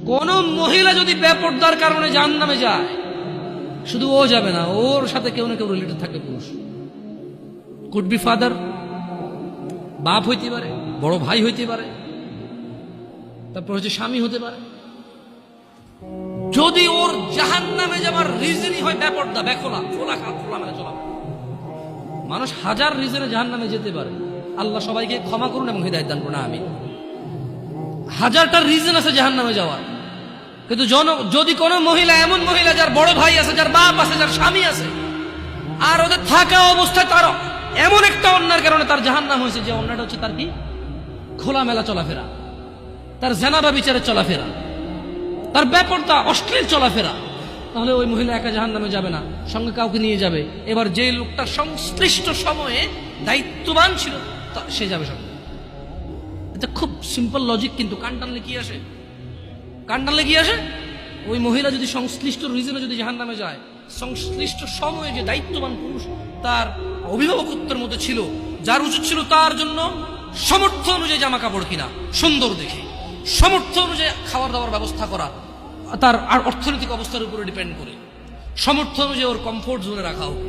কোন মহিলা যদি বেপরদার কারণে জাহান্নামে যায়, শুধু ও যাবে না, ওর সাথে কেউ না কেউ রিলেটেড থাকে পুরুষ। কুড বি ফাদার, বাপ হইতে পারে, বড় ভাই হইতে পারে, তারপর হচ্ছে স্বামী হতে পারে। যদি ওর জাহান্নামে যাবার রিজনই হয় বেপরদা, বেখোলা, খোলামেলা চলা। মানুষ হাজার রিজনে জাহান্নামে যেতে পারে, আল্লাহ সবাইকে ক্ষমা করুন এবং হিদায়াত দান করুন, আমি। হাজারটা রিজন আছে জাহান্নামে যাওয়ার, কিন্তু যদি কোনো মহিলা, এমন মহিলা যার বড় ভাই আছে, যার বাপ আছে, যার স্বামী আছে, আর ওদের থাকা অবস্থায় তার এমন একটা অন্যায়ের কারণে তার জাহান্নাম হয়েছে, যে অন্যটা হচ্ছে তার কি খোলামেলা চলাফেরা, তার জেনাবা বিচারে চলাফেরা, তার বেপরদা অশ্লীল চলাফেরা, তাহলে ওই মহিলা একা জাহান্নামে যাবে না, সঙ্গে কাউকে নিয়ে যাবে। এবার যে লোকটা সংশ্লিষ্ট সময়ে দায়িত্ববান ছিল সে যাবে সঙ্গে। এটা খুব সিম্পল লজিক, কিন্তু কান টানলে কি আসে? কান টানলে কি আসে? ওই মহিলা যদি সংশ্লিষ্ট রিজনে যদি জাহান্নামে যায়, সংশ্লিষ্ট সময়ে যে দায়িত্ববান পুরুষ তার অভিভাবকত্বের মধ্যে ছিল, যার উচিত ছিল তার জন্য সামর্থ্য অনুযায়ী জামা কাপড় কিনা সুন্দর দেখে, সামর্থ্য অনুযায়ী খাবার দাবার ব্যবস্থা করা, তার আর অর্থনৈতিক অবস্থার উপরে ডিপেন্ড করে, সামর্থ্য অনুযায়ী ওর কমফোর্ট জোনে রাখা হোক,